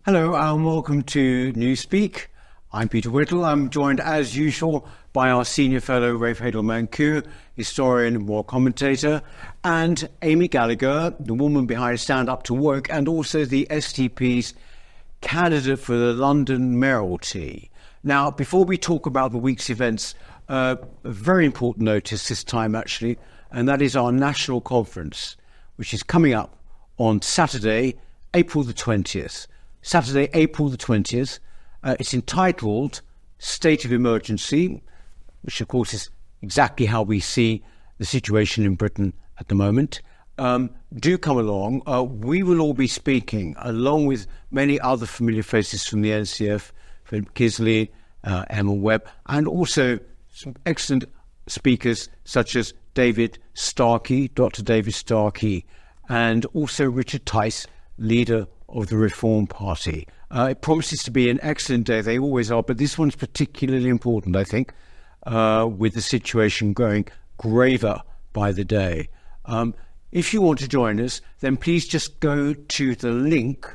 Hello and welcome to Newspeak. I'm Peter Whittle. I'm joined as usual by our senior fellow Rafe Heydel-Mankoo, historian and war commentator, and Amy Gallagher, the woman behind Stand Up to Work, and also the STP's candidate for the London mayoralty. Now, before we talk about the week's events, a very important notice this time actually, and that is our national conference, which is coming up on Saturday, April the 20th. Saturday, April the 20th. It's entitled State of Emergency, which of course is exactly how we see the situation in Britain at the moment. Do come along. We will all be speaking, along with many other familiar faces from the NCF, Philip Kisley, Emma Webb, and also some excellent speakers such as David Starkey, Dr. David Starkey, and also Richard Tice, leader of the Reform Party. It promises to be an excellent day. They always are, but this one's particularly important, I think, with the situation growing graver by the day. If you want to join us, then please just go to the link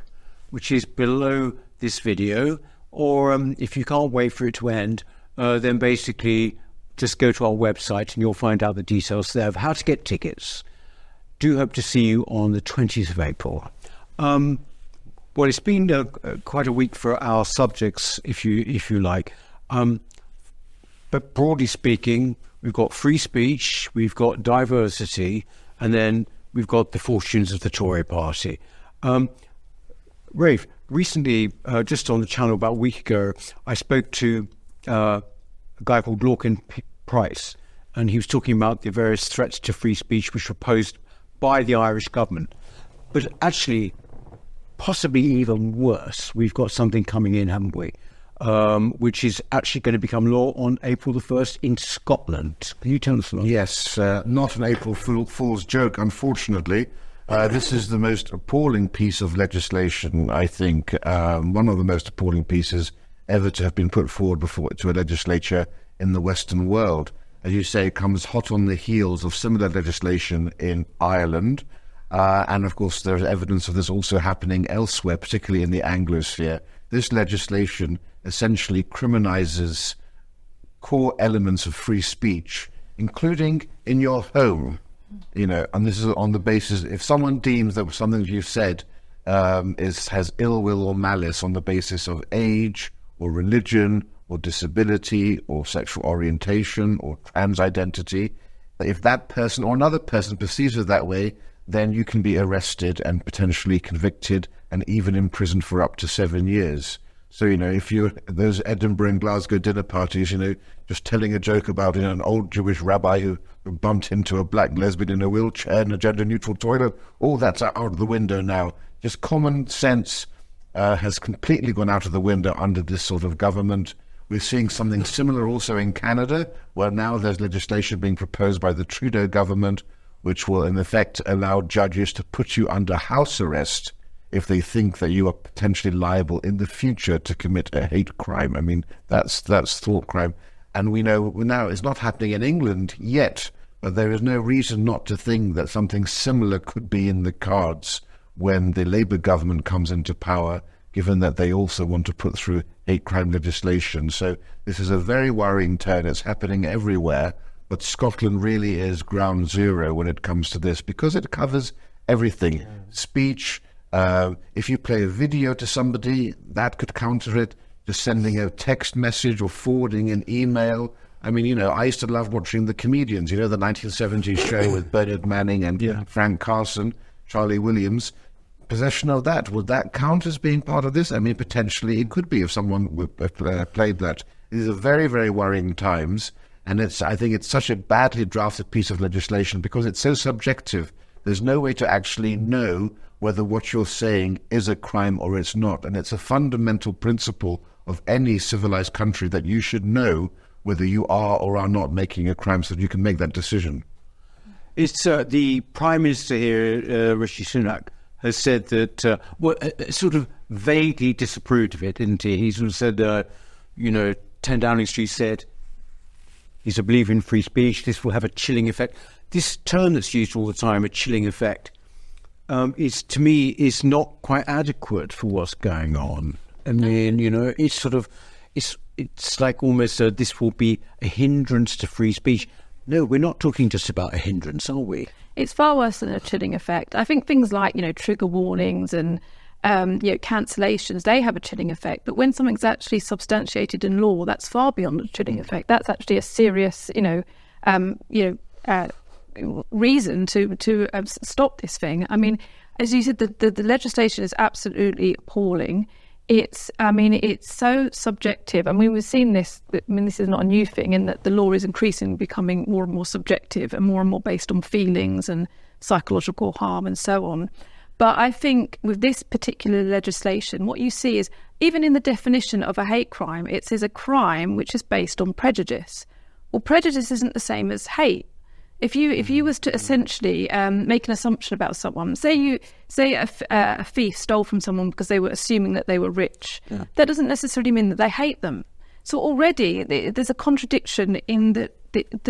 which is below this video, or if you can't wait for it to end, then basically just go to our website and you'll find out the details there of how to get tickets. Do hope to see you on the 20th of April. Well, it's been quite a week for our subjects, if you like. But broadly speaking, we've got free speech, we've got diversity, and then we've got the fortunes of the Tory Party. Rafe, recently, just on the channel about a week ago, I spoke to a guy called Lorcan Price, and he was talking about the various threats to free speech which were posed by the Irish government. But actually, possibly even worse, we've got something coming in, haven't we? Which is actually going to become law on April the 1st in Scotland. Can you tell us about that? Yes, not an April Fool's joke, unfortunately. This is the most appalling piece of legislation, I think, one of the most appalling pieces ever to have been put forward to a legislature in the Western world. As you say, it comes hot on the heels of similar legislation in Ireland. And of course, there's evidence of this also happening elsewhere, particularly in the Anglosphere. This legislation essentially criminalizes core elements of free speech, including in your home. And this is on the basis, if someone deems that something you've said has ill will or malice on the basis of age or religion or disability or sexual orientation or trans identity, if that person or another person perceives it that way, then you can be arrested and potentially convicted and even imprisoned for up to 7 years. So, if you're those Edinburgh and Glasgow dinner parties, just telling a joke about an old Jewish rabbi who bumped into a black lesbian in a wheelchair in a gender-neutral toilet, all that's out of the window now. Just common sense has completely gone out of the window under this sort of government. We're seeing something similar also in Canada, where now there's legislation being proposed by the Trudeau government, which will in effect allow judges to put you under house arrest if they think that you are potentially liable in the future to commit a hate crime. I mean, that's thought crime. And we know now it's not happening in England yet, but there is no reason not to think that something similar could be in the cards when the Labour government comes into power, given that they also want to put through hate crime legislation. So this is a very worrying turn. It's happening everywhere. But Scotland really is ground zero when it comes to this, because it covers everything. Yeah. Speech, if you play a video to somebody, that could counter it. Just sending a text message or forwarding an email. I mean, I used to love watching The Comedians, the 1970s show with Bernard Manning and Frank Carson, Charlie Williams. Possession of that, would that count as being part of this? I mean, potentially it could be if someone played that. These are very, very worrying times. And I think it's such a badly drafted piece of legislation because it's so subjective. There's no way to actually know whether what you're saying is a crime or it's not. And it's a fundamental principle of any civilized country that you should know whether you are or are not making a crime so that you can make that decision. It's the Prime Minister here, Rishi Sunak, has said that, sort of vaguely disapproved of it, didn't he? He sort of said, 10 Downing Street said, he's a believer in free speech, this will have a chilling effect. This term that's used all the time, a chilling effect, is, to me, is not quite adequate for what's going on. I mean, it's sort of, it's like almost this will be a hindrance to free speech. No, we're not talking just about a hindrance, are we? It's far worse than a chilling effect. I think things like, trigger warnings and, cancellations, they have a chilling effect. But when something's actually substantiated in law, that's far beyond a chilling effect. That's actually a serious, reason to stop this thing. I mean, as you said, the legislation is absolutely appalling. It's so subjective. I mean, we've seen this. This is not a new thing, in that the law is increasingly becoming more and more subjective and more based on feelings and psychological harm and so on. But I think with this particular legislation, what you see is, even in the definition of a hate crime, it says a crime which is based on prejudice. Well, prejudice isn't the same as hate. If you was to essentially make an assumption about someone, say a thief stole from someone because they were assuming that they were rich, that doesn't necessarily mean that they hate them. So already there's a contradiction in the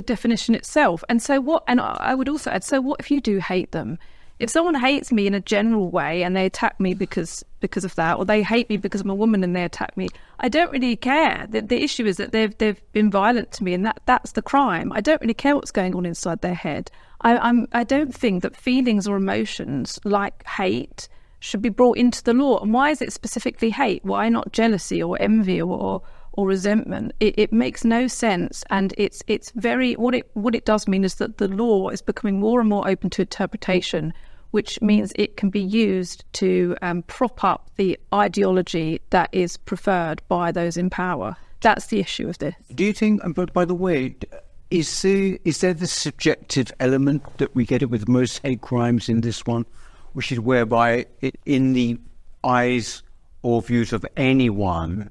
definition itself. And so what? And I would also add, so what if you do hate them? If someone hates me in a general way and they attack me because of that, or they hate me because I'm a woman and they attack me, I don't really care. The issue is that they've been violent to me, and that's the crime. I don't really care what's going on inside their head. I don't think that feelings or emotions like hate should be brought into the law. And why is it specifically hate? Why not jealousy or envy or resentment? It makes no sense, and it's very, what it does mean is that the law is becoming more and more open to interpretation, which means it can be used to prop up the ideology that is preferred by those in power. That's the issue of this. Do you think, but by the way, is there the subjective element that we get with most hate crimes in this one, which is whereby in the eyes or views of anyone,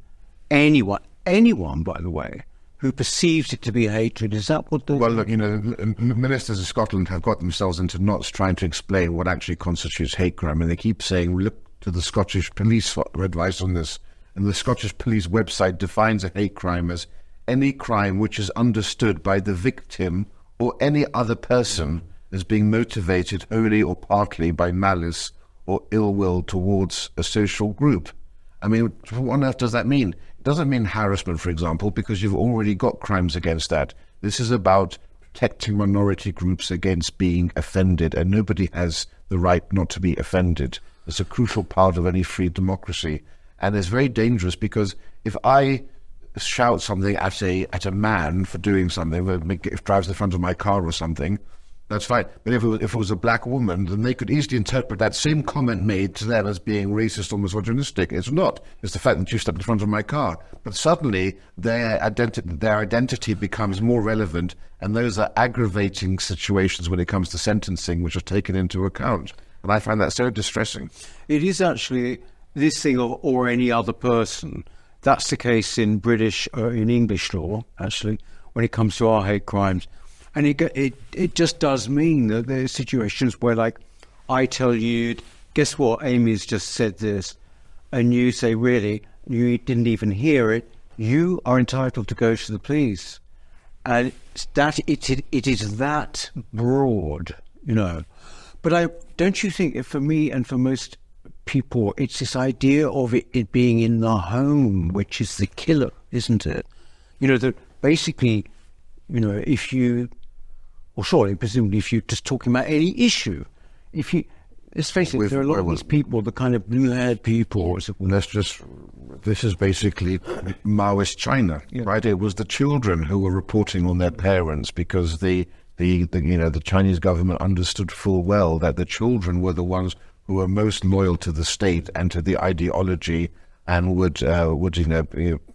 by the way, who perceives it to be hatred, is that what the... Well, look, ministers of Scotland have got themselves into knots trying to explain what actually constitutes hate crime, and they keep saying, look to the Scottish police for advice on this, and the Scottish police website defines a hate crime as any crime which is understood by the victim or any other person as being motivated wholly or partly by malice or ill will towards a social group. I mean, what on earth does that mean? It doesn't mean harassment, for example, because you've already got crimes against that. This is about protecting minority groups against being offended, and nobody has the right not to be offended. It's a crucial part of any free democracy. And it's very dangerous, because if I shout something at a man for doing something, if it drives the front of my car or something, that's fine. But if it was a black woman, then they could easily interpret that same comment made to them as being racist or misogynistic. It's not. It's the fact that you stepped in front of my car. But suddenly their identity becomes more relevant, and those are aggravating situations when it comes to sentencing, which are taken into account. And I find that so distressing. It is actually this thing of or any other person. That's the case in British or in English law, actually, when it comes to our hate crimes. And it just does mean that there are situations where, like, I tell you, guess what, Amy's just said this, and you say, really, you didn't even hear it, you are entitled to go to the police. And it is that broad, But don't you think, for me and for most people, it's this idea of it being in the home, which is the killer, isn't it? That basically, if you... Or surely, presumably, if you're just talking about any issue, let's face it, there are a lot of these people, the kind of blue-haired people. This is basically Maoist China, right? It was the children who were reporting on their parents, because the Chinese government understood full well that the children were the ones who were most loyal to the state and to the ideology, and would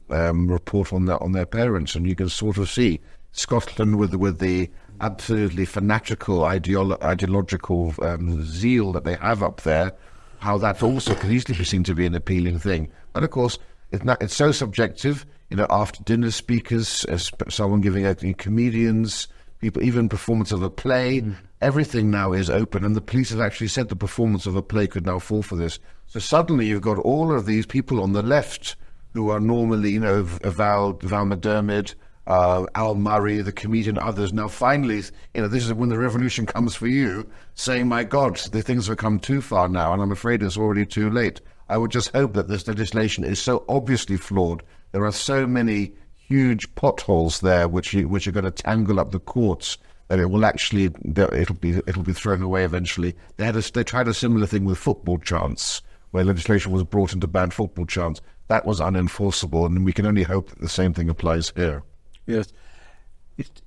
report on their parents. And you can sort of see Scotland with the absolutely fanatical ideological zeal that they have up there, how that also can easily be seen to be an appealing thing. But of course, it's so subjective. After dinner speakers, someone giving comedians, people, even performance of a play, everything now is open, and the police have actually said the performance of a play could now fall for this. So suddenly you've got all of these people on the left who are normally, Val McDermid, Al Murray, the comedian, others. Now, finally, this is when the revolution comes for you, saying, my God, the things have come too far now, and I'm afraid it's already too late. I would just hope that this legislation is so obviously flawed. There are so many huge potholes there which are going to tangle up the courts that it will actually, it'll be thrown away eventually. They tried a similar thing with football chants, where legislation was brought in to ban football chants. That was unenforceable, and we can only hope that the same thing applies here. Yes.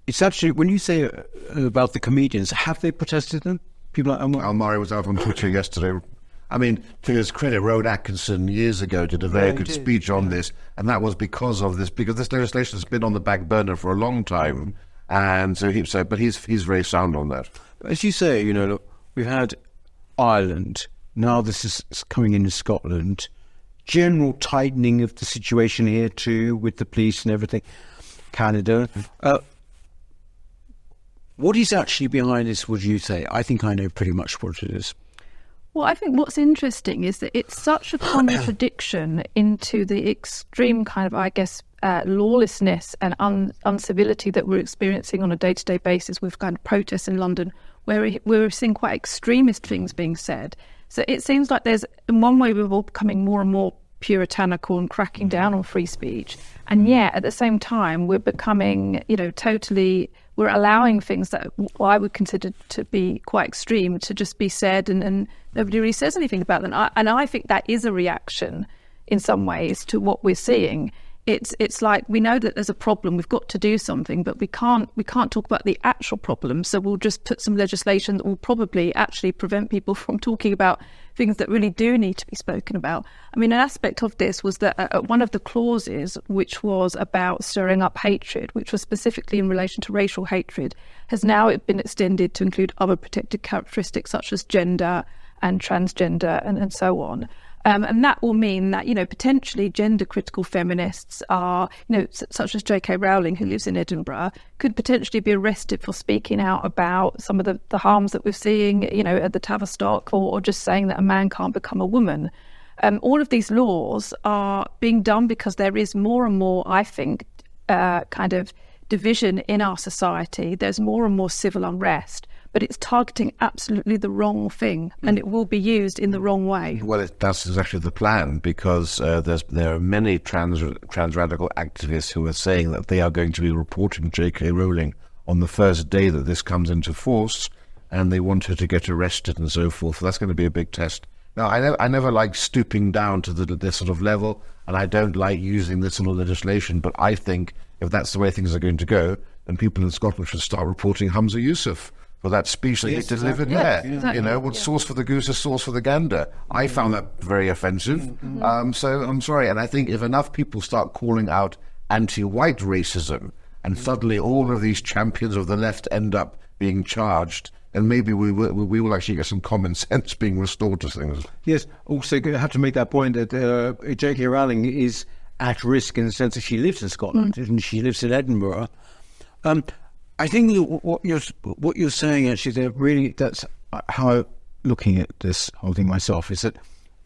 It's actually, when you say about the comedians, have they protested them? People like Al Murray was out on Twitter yesterday. I mean, to his credit, Rowan Atkinson years ago did a very good speech on this, and that was because this legislation has been on the back burner for a long time, and but he's very sound on that. As you say, look, we've had Ireland, now this is coming in Scotland, general tightening of the situation here too, with the police and everything, Canada. What is actually behind this, would you say? I think I know pretty much what it is. Well, I think what's interesting is that it's such a contradiction into the extreme kind of, I guess, lawlessness and uncivility that we're experiencing on a day-to-day basis with kind of protests in London, where we're seeing quite extremist things being said. So it seems like there's, in one way, we're all becoming more and more puritanical and cracking down on free speech. And yet, at the same time, we're becoming, we're allowing things that I would consider to be quite extreme to just be said, and nobody really says anything about them. And I think that is a reaction in some ways to what we're seeing. It's like, we know that there's a problem, we've got to do something, but we can't talk about the actual problem. So we'll just put some legislation that will probably actually prevent people from talking about things that really do need to be spoken about. I mean, an aspect of this was that one of the clauses, which was about stirring up hatred, which was specifically in relation to racial hatred, has now been extended to include other protected characteristics such as gender and transgender and so on. And that will mean that, potentially gender-critical feminists are, such as J.K. Rowling, who lives in Edinburgh, could potentially be arrested for speaking out about some of the harms that we're seeing, at the Tavistock, or just saying that a man can't become a woman. All of these laws are being done because there is more and more, I think, kind of division in our society. There's more and more civil unrest. But it's targeting absolutely the wrong thing, and it will be used in the wrong way. Well, that's exactly the plan, because there are many trans radical activists who are saying that they are going to be reporting J.K. Rowling on the first day that this comes into force, and they want her to get arrested and so forth. So that's going to be a big test. Now, I never like stooping down to this sort of level, and I don't like using this sort of legislation, but I think if that's the way things are going to go, then people in Scotland should start reporting Humza Yousaf for that speech that he delivered there. Exactly. Sauce for the goose is sauce for the gander. I found that very offensive. So I'm sorry. And I think if enough people start calling out anti-white racism, and suddenly all of these champions of the left end up being charged, and maybe we will actually get some common sense being restored to things. Yes. Also, I have to make that point that J.K. Rowling is at risk in the sense that she lives in Scotland and she lives in Edinburgh. I think what you're saying, actually, that's how, looking at this whole thing myself, is that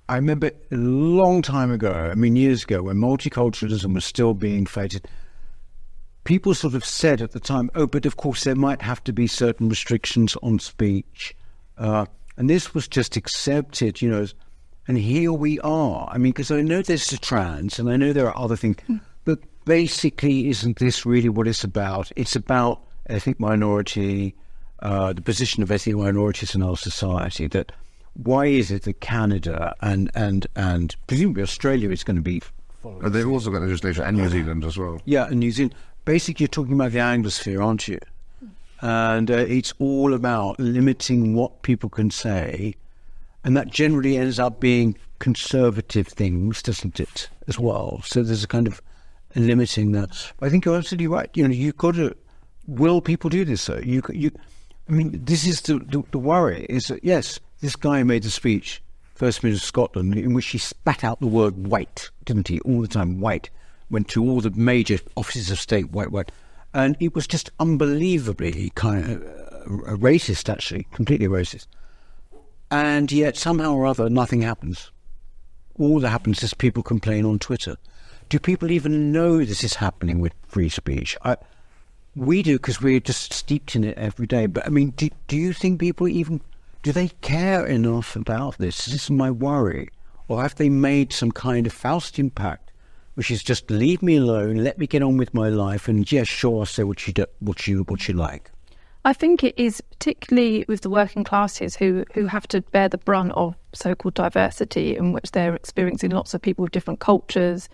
I remember a long time ago, years ago, when multiculturalism was still being feted, people sort of said at the time, but of course there might have to be certain restrictions on speech. And this was just accepted, and here we are. Because I know there's the trans, and I know there are other things, but basically, isn't this really what it's about? It's about ethnic minority, the position of ethnic minorities in our society. That why is it that Canada and presumably Australia is going to be following? They've also got legislation, and New Zealand as well. Yeah, and New Zealand. Basically, you're talking about the Anglosphere, aren't you? And it's all about limiting what people can say, and that generally ends up being conservative things, doesn't it, as well? So there's a kind of limiting that. I think you're absolutely right. You've got to. Will people do this? So this is the worry. Is that yes, this guy made the speech, First Minister of Scotland, in which he spat out the word "white," didn't he? All the time, white. Went to all the major offices of state, white, and it was just unbelievably kind of racist, actually, completely racist. And yet somehow or other, nothing happens. All that happens is people complain on Twitter. do people even know this is happening with free speech? We do, because we're just steeped in it every day. But I mean, do you think people even, do they care enough about this? This is my worry. Or have they made some kind of Faustian pact, which is just leave me alone, let me get on with my life, and yes, sure, say what you like. I think it is particularly with the working classes who have to bear the brunt of so-called diversity, in which they're experiencing lots of people with different cultures,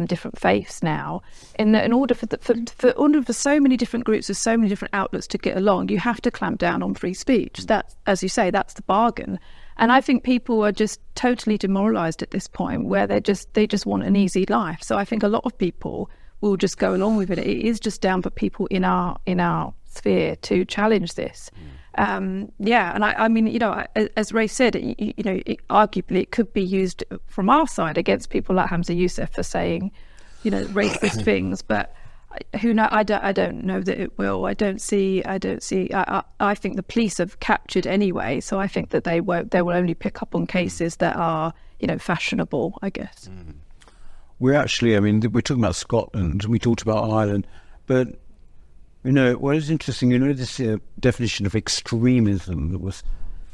different faiths now. In order for so many different groups with so many different outlets to get along, you have to clamp down on free speech. That, as you say, that's the bargain. And I think people are just totally demoralised at this point, where they just want an easy life. So I think a lot of people will just go along with it. It is just down for people in our sphere to challenge this. And I mean, you know, as Rafe said, arguably it could be used from our side against people like Hamza Youssef for saying, you know, racist things, but who knows? I don't know that it will. I think the police have captured anyway, so I think that they will only pick up on cases that are, you know, fashionable, I guess. We're actually, I mean, we're talking about Scotland, we talked about Ireland, but you know, what is interesting, you know, this definition of extremism that was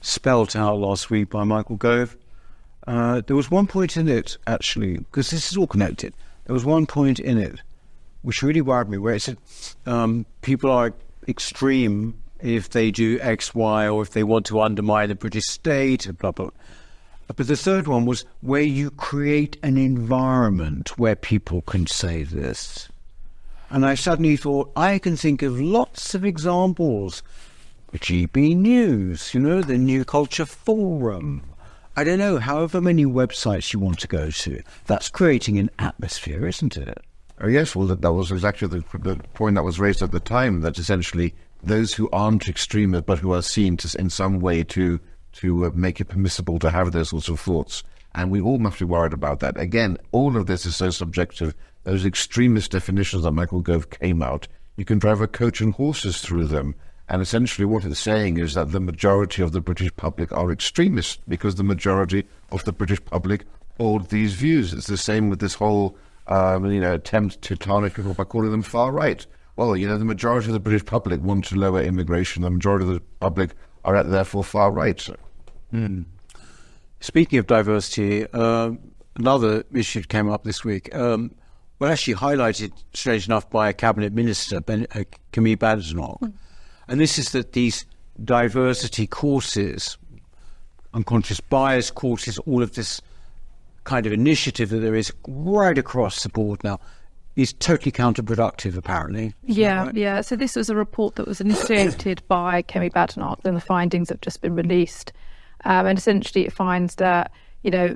spelt out last week by Michael Gove. There was one point in it, actually, because this is all connected. There was one point in it which really worried me, where it said people are extreme if they do X, Y, or if they want to undermine the British state, blah, blah. But the third one was where you create an environment where people can say this. And I suddenly thought, I can think of lots of examples. GB News, you know, the New Culture Forum. I don't know, however many websites you want to go to. That's creating an atmosphere, isn't it? Oh, yes, well, that was exactly the point that was raised at the time, that essentially those who aren't extremists but who are seen to, in some way to make it permissible to have those sorts of thoughts. And we all must be worried about that. Again, all of this is so subjective. Those extremist definitions that Michael Gove came out, you can drive a coach and horses through them. And essentially what it's saying is that the majority of the British public are extremists because the majority of the British public hold these views. It's the same with this whole attempt to tarnish people by calling them far right. Well, you know, the majority of the British public want to lower immigration. The majority of the public are therefore far right. Speaking of diversity, another issue came up this week. Actually highlighted, strange enough, by a cabinet minister, Penny Mordaunt. And this is that these diversity courses, unconscious bias courses, all of this kind of initiative that there is right across the board now, is totally counterproductive, apparently. Yeah, right? yeah. So this was a report that was initiated by Penny Mordaunt, and the findings have just been released. And essentially it finds that, you know,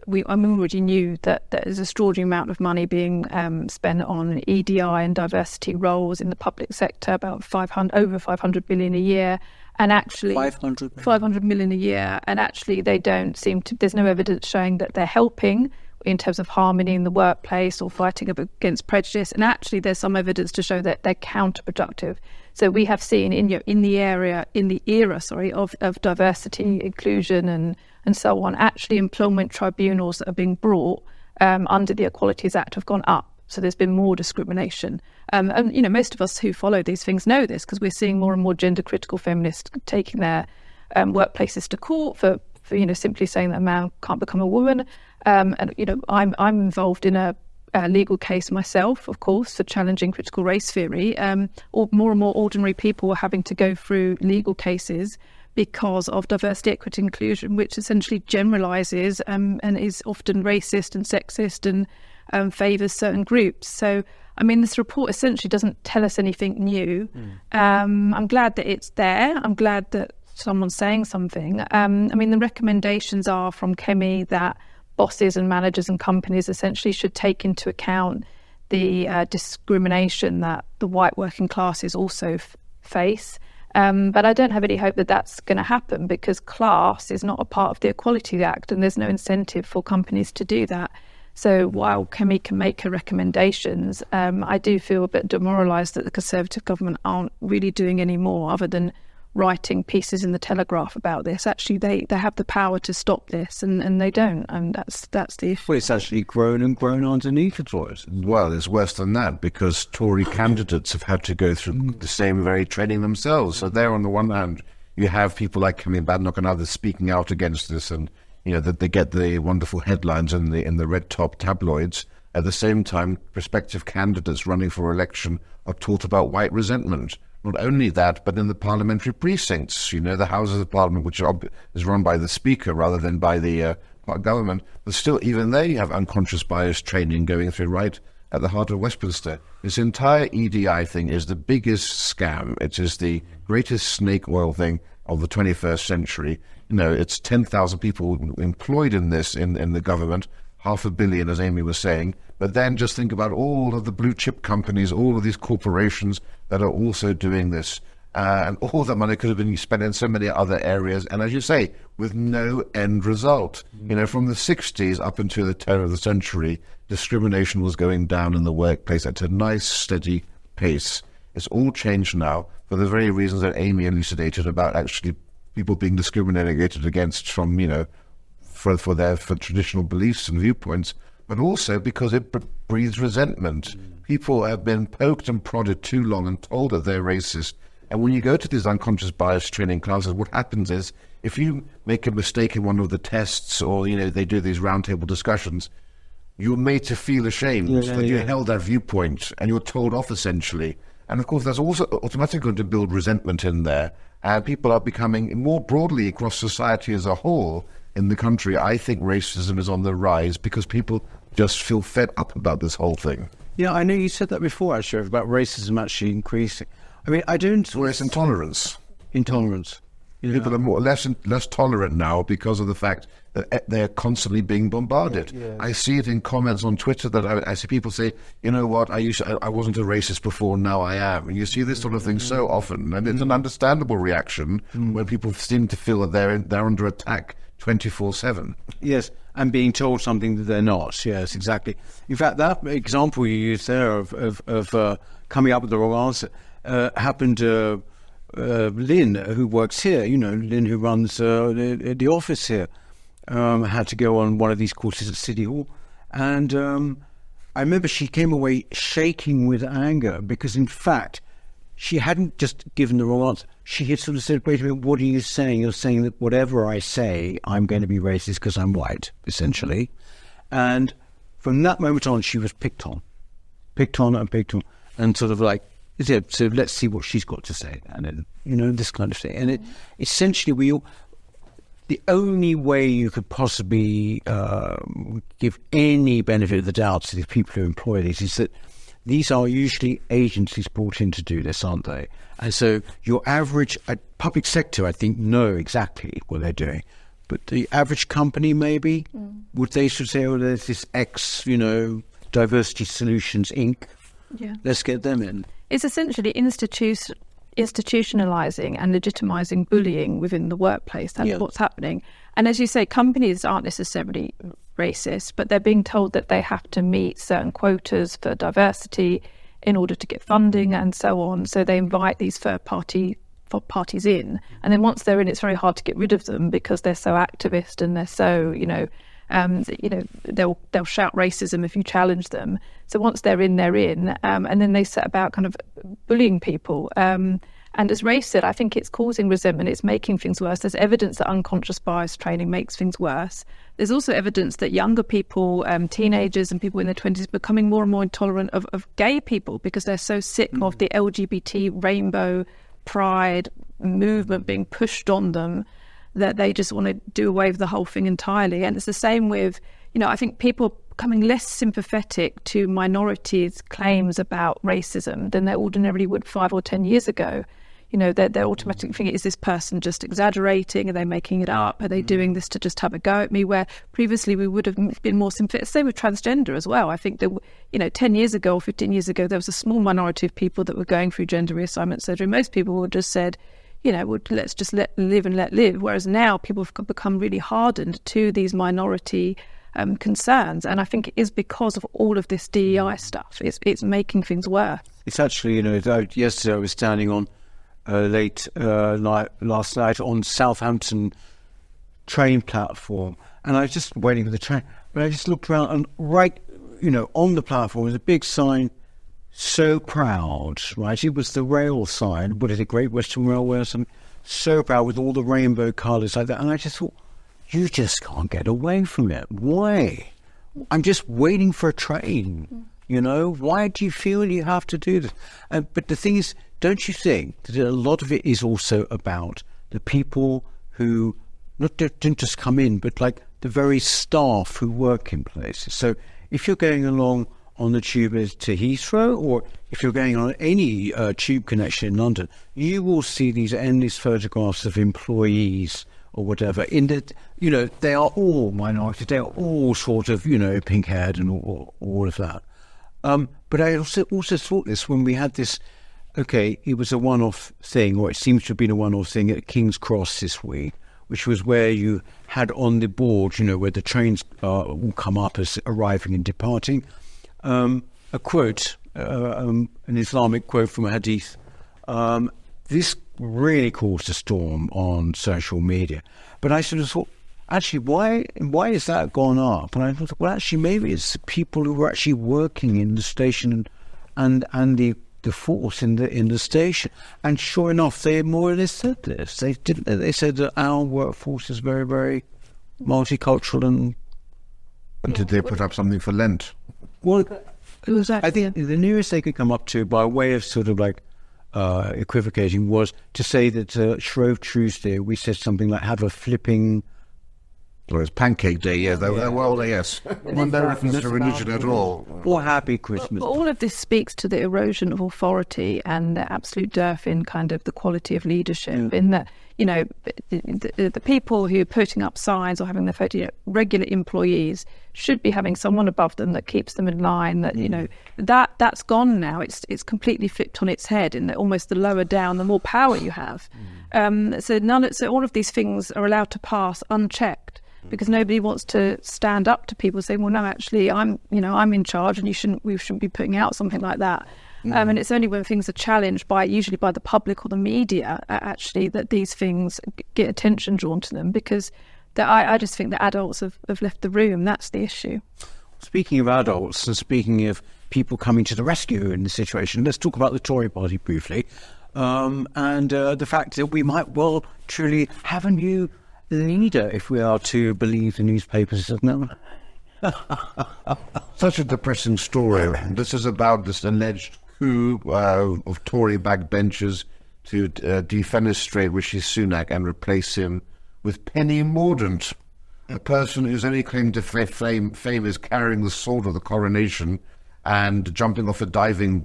we already knew that there's an extraordinary amount of money being spent on EDI and diversity roles in the public sector, about over 500 billion a year. And actually 500 million a year. And actually they don't seem to, there's no evidence showing that they're helping in terms of harmony in the workplace or fighting against prejudice. And actually there's some evidence to show that they're counterproductive. So we have seen in the era of diversity, inclusion and so on, actually employment tribunals that are being brought under the Equalities Act have gone up. So there's been more discrimination. And, you know, most of us who follow these things know this, because we're seeing more and more gender critical feminists taking their workplaces to court for you know, simply saying that a man can't become a woman. And, you know, I'm involved in a legal case myself, of course, for challenging critical race theory. Or more and more ordinary people are having to go through legal cases because of diversity, equity, inclusion, which essentially generalises and is often racist and sexist and favours certain groups. So, I mean, this report essentially doesn't tell us anything new. I'm glad that it's there. I'm glad that someone's saying something. I mean, the recommendations are from Kemi that bosses and managers and companies essentially should take into account the discrimination that the white working classes also face. But I don't have any hope that that's going to happen, because class is not a part of the Equality Act and there's no incentive for companies to do that. So while Kemi can make her recommendations, I do feel a bit demoralised that the Conservative government aren't really doing any more other than writing pieces in the Telegraph about this. Actually, they have the power to stop this, and they don't, and that's the issue. Well, it's actually grown and grown underneath the Tories. Well, it's worse than that, because Tory candidates have had to go through the same very training themselves. So there, on the one hand, you have people like Penny Mordaunt and others speaking out against this, and that they get the wonderful headlines in the red top tabloids. At the same time, prospective candidates running for election are taught about white resentment. Not only that, but in the parliamentary precincts, the Houses of Parliament, which is run by the Speaker rather than by the government, but still, even they have unconscious bias training going through right at the heart of Westminster. This entire EDI thing is the biggest scam. It is the greatest snake oil thing of the 21st century. It's 10,000 people employed in this in the government, 500 million, as Amy was saying. But then just think about all of the blue chip companies, all of these corporations that are also doing this. And all the money could have been spent in so many other areas. And as you say, with no end result. From the 60s up until the turn of the century, discrimination was going down in the workplace at a nice, steady pace. It's all changed now for the very reasons that Amy elucidated about actually people being discriminated against from, for their traditional beliefs and viewpoints, but also because it breeds resentment. People have been poked and prodded too long and told that they're racist. And when you go to these unconscious bias training classes, what happens is, if you make a mistake in one of the tests, or they do these roundtable discussions, you're made to feel ashamed that you held that viewpoint, and you're told off essentially. And of course, that's also automatically going to build resentment in there. And people are becoming, more broadly across society as a whole in the country, I think racism is on the rise because people just feel fed up about this whole thing. Yeah, I know you said that before, actually, about racism actually increasing. I mean, I don't... Well, it's intolerance. Intolerance. People are less tolerant now because of the fact that they're constantly being bombarded. Yeah. I see it in comments on Twitter that I see people say, you know what, I wasn't a racist before, now I am. And you see this sort of thing so often, and it's an understandable reaction when people seem to feel that they're under attack 24/7. Yes, and being told something that they're not. Yes, exactly. In fact, that example you used there of coming up with the wrong answer happened to Lynn, who works here. Lynn, who runs the office here, had to go on one of these courses at City Hall, and I remember she came away shaking with anger because, in fact, she hadn't just given the wrong answer. She had sort of said, wait a minute, what are you saying? You're saying that whatever I say, I'm going to be racist because I'm white, essentially. And from that moment on, she was picked on, and sort of like, so let's see what she's got to say. And then, this kind of thing. And essentially, the only way you could possibly give any benefit of the doubt to the people who employ these is that these are usually agencies brought in to do this, aren't they? And so your average public sector, I think, know exactly what they're doing. But the average company, maybe, would they should say, there's this X, Diversity Solutions, Inc. Yeah. Let's get them in. It's essentially institutionalising and legitimising bullying within the workplace. That's what's happening. And as you say, companies aren't necessarily racist, but they're being told that they have to meet certain quotas for diversity in order to get funding and so on. So they invite these third parties in, and then once they're in, it's very hard to get rid of them because they're so activist and they're so they'll shout racism if you challenge them. So once they're in, and then they set about kind of bullying people. And as Rafe said, I think it's causing resentment. It's making things worse. There's evidence that unconscious bias training makes things worse. There's also evidence that younger people, teenagers and people in their 20s, are becoming more and more intolerant of gay people because they're so sick of the LGBT rainbow pride movement being pushed on them that they just want to do away with the whole thing entirely. And it's the same with, I think people are becoming less sympathetic to minorities' claims about racism than they ordinarily would 5 or 10 years ago. They're automatically thinking, is this person just exaggerating? Are they making it up? Are they doing this to just have a go at me? Where previously we would have been more sympathetic. Same with transgender as well. I think that, 10 years ago or 15 years ago, there was a small minority of people that were going through gender reassignment surgery. Most people would have just said, let's just let live and let live. Whereas now people have become really hardened to these minority concerns. And I think it is because of all of this DEI stuff. It's making things worse. It's actually, yesterday I was standing on late last night on Southampton train platform, and I was just waiting for the train, but I just looked around, and right, on the platform was a big sign, "So proud," right? It was the rail sign, what is it, Great Western Railway or something? So proud, with all the rainbow colours like that. And I just thought, you just can't get away from it. Why? I'm just waiting for a train, Why do you feel you have to do this? But the thing is, don't you think that a lot of it is also about the people who didn't just come in, but like the very staff who work in places? So if you're going along on the tube to Heathrow, or if you're going on any tube connection in London, you will see these endless photographs of employees or whatever. They are all minorities. They are all sort of, pink-haired and all of that. But I also thought this when we had this. Okay, it was a one-off thing, or it seems to have been a one-off thing at King's Cross this week, which was where you had on the board, where the trains will come up as arriving and departing, a quote, an Islamic quote from a hadith. This really caused a storm on social media. But I sort of thought, actually, why has that gone up? And I thought, well, actually, maybe it's the people who were actually working in the station and the force in the station. And sure enough, they more or less said this. They said that our workforce is very, very multicultural. And did they put up something for Lent? Well, exactly. I think the nearest they could come up to, by way of sort of like equivocating, was to say that Shrove Tuesday we said something like have a flipping. Well, it's Pancake Day, yeah. Well, yes. No reference to religion at all. Or Happy Christmas. But all of this speaks to the erosion of authority and the absolute dearth in kind of the quality of leadership. In that, the people who are putting up signs or having their photo, regular employees should be having someone above them that keeps them in line. That that's gone now. It's completely flipped on its head. In that almost the lower down, the more power you have. So all of these things are allowed to pass unchecked, because nobody wants to stand up to people saying, well, no, actually, I'm in charge, and we shouldn't be putting out something like that. And it's only when things are challenged usually by the public or the media, actually, that these things get attention drawn to them, because I just think that adults have left the room. That's the issue. Speaking of adults, and speaking of people coming to the rescue in the situation, let's talk about the Tory Party briefly, and the fact that we might well truly have a new leader, if we are to believe the newspapers, isn't it? Such a depressing story. This is about this alleged coup of Tory backbenchers to defenestrate Rishi Sunak and replace him with Penny Mordaunt, a person whose only claim to fame is carrying the sword of the coronation and jumping off the diving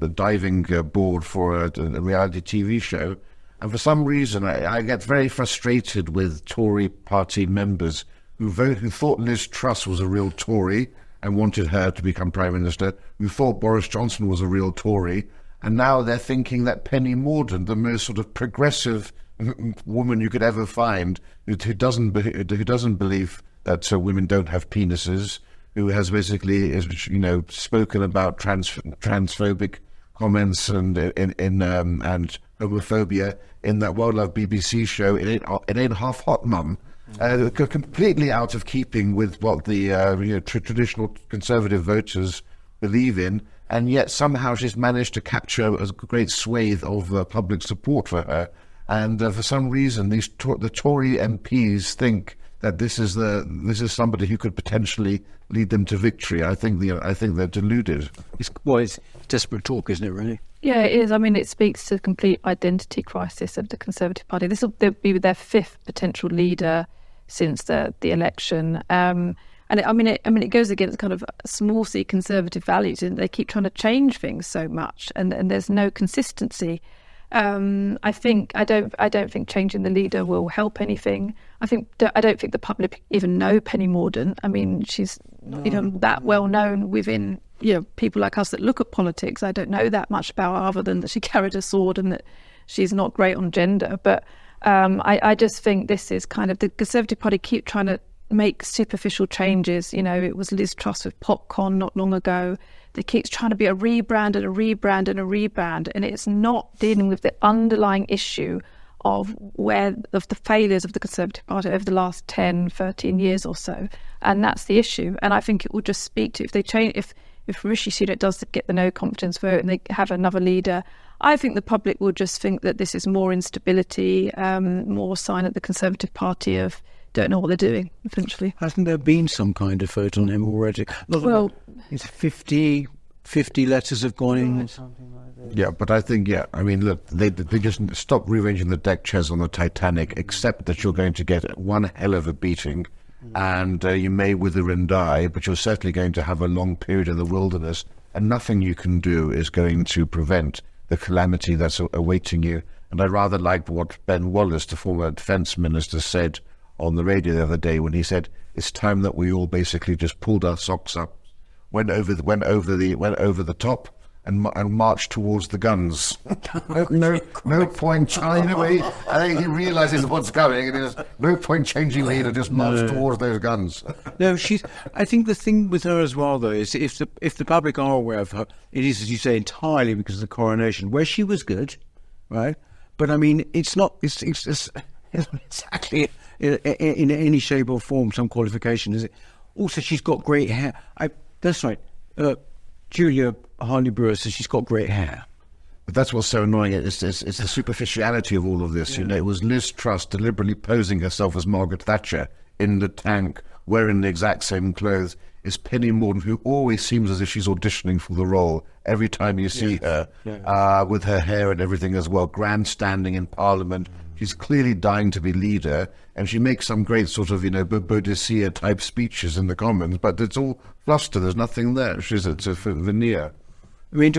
board for a reality TV show. And for some reason, I get very frustrated with Tory party members who thought Liz Truss was a real Tory and wanted her to become Prime Minister, who thought Boris Johnson was a real Tory, and now they're thinking that Penny Mordaunt, the most sort of progressive woman you could ever find, who doesn't believe that women don't have penises, who has basically spoken about transphobic comments and homophobia in that well-loved BBC show, It Ain't Half Hot, Mum. Completely out of keeping with what the traditional conservative voters believe in, and yet somehow she's managed to capture a great swathe of public support for her. And for some reason, the Tory MPs think that this is somebody who could potentially lead them to victory. I think they're deluded. It's desperate talk, isn't it, really? Yeah, it is. I mean, it speaks to the complete identity crisis of the Conservative Party. They'll be their fifth potential leader since the election. And it goes against kind of small c conservative values, and they keep trying to change things so much, and there's no consistency. I don't think changing the leader will help anything. I don't think the public even know Penny Mordaunt. I mean, she's that well known within people like us that look at politics. I don't know that much about her other than that she carried a sword and that she's not great on gender. But I just think this is kind of the Conservative Party keep trying to make superficial changes. It was Liz Truss with popcorn not long ago. that keeps trying to be a rebrand and a rebrand and a rebrand, and it's not dealing with the underlying issue of the failures of the Conservative Party over the last 10, 13 years or so. And that's the issue. And I think it will just speak to, if they change, if Rishi Sunak does get the no confidence vote and they have another leader, I think the public will just think that this is more instability, more sign that the Conservative Party don't know what they're doing, essentially. Hasn't there been some kind of vote on him already? Well, it's 50 letters have gone in. Something like that. Yeah, but I think, I mean, look, they just stop rearranging the deck chairs on the Titanic, accept that you're going to get one hell of a beating, and you may wither and die, but you're certainly going to have a long period in the wilderness, and nothing you can do is going to prevent the calamity that's awaiting you. And I rather liked what Ben Wallace, the former defence minister, said on the radio the other day when he said, it's time that we all basically just pulled our socks up, went over the top, and marched towards the guns. no point trying away. I think he realises what's coming, and there's no point changing leader. Just march towards those guns. No, I think the thing with her as well, though, is if the public are aware of her, it is, as you say, entirely because of the coronation, where she was good, right? But I mean, it's not. It's exactly in any shape or form some qualification, is it? Also, she's got great hair. That's right. Julia Hartley-Brewer says she's got great hair. But that's what's so annoying. It's the superficiality of all of this. Yeah. You know, it was Liz Truss deliberately posing herself as Margaret Thatcher in the tank, wearing the exact same clothes. It's Penny Mordaunt, who always seems as if she's auditioning for the role every time you see her, with her hair and everything as well, grandstanding in Parliament. She's clearly dying to be leader, and she makes some great sort of, Boadicea type speeches in the Commons, but it's all fluster. There's nothing there. It's a veneer. I mean,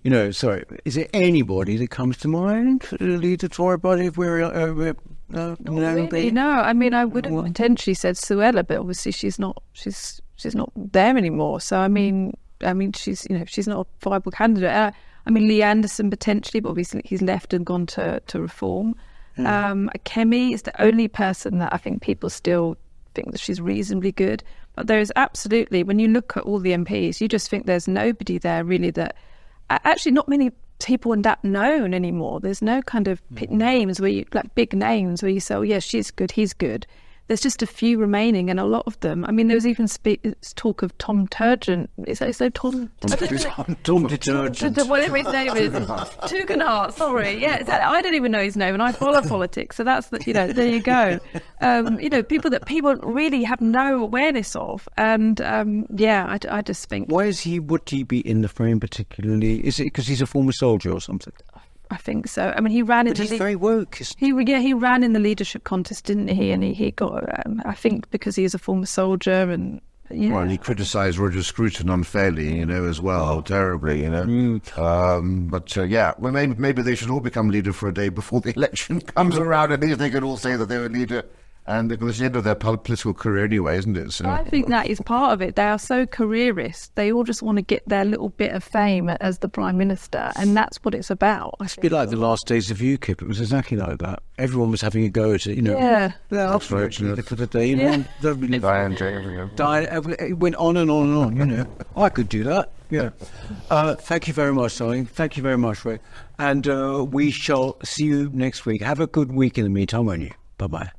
is there anybody that comes to mind to lead the Tory Party if we're really, no. I mean, I would have potentially said Suella, but obviously she's not there anymore. So I mean, she's not a viable candidate. I mean, Lee Anderson potentially, but obviously he's left and gone to Reform. Kemi is the only person that I think people still think that she's reasonably good. But there is absolutely, when you look at all the MPs, you just think there's nobody there really that, actually not many people are that known anymore. There's no kind of names big names where you say, oh yeah, she's good, he's good. There's just a few remaining, and a lot of them. I mean, there was even talk of Tom Turgeon. Is that Tom? Tom Detergent. Whatever his name is. Tugendhat, sorry. Yeah, I don't even know his name, and I follow politics, so that's, there you go. People that people really have no awareness of. And, I just think... Why would he be in the frame particularly? Is it because he's a former soldier or something? I think so. I mean, he ran in. But he's very woke. He ran in the leadership contest, didn't he? And he got. I think because he is a former soldier, and well, and he criticised Roger Scruton unfairly, as well, terribly, But well, maybe they should all become leader for a day before the election comes around. At least they can all say that they're a leader. And it's the end of their political career anyway, isn't it? So. I think that is part of it. They are so careerist. They all just want to get their little bit of fame as the Prime Minister, and that's what it's about. It's a bit like the last days of UKIP. It was exactly like that. Everyone was having a go at it, Yeah. That's right. For the day, it went on and on and on, I could do that, yeah. Thank you very much, darling. Thank you very much, Ray. And we shall see you next week. Have a good week in the meantime, won't you? Bye-bye.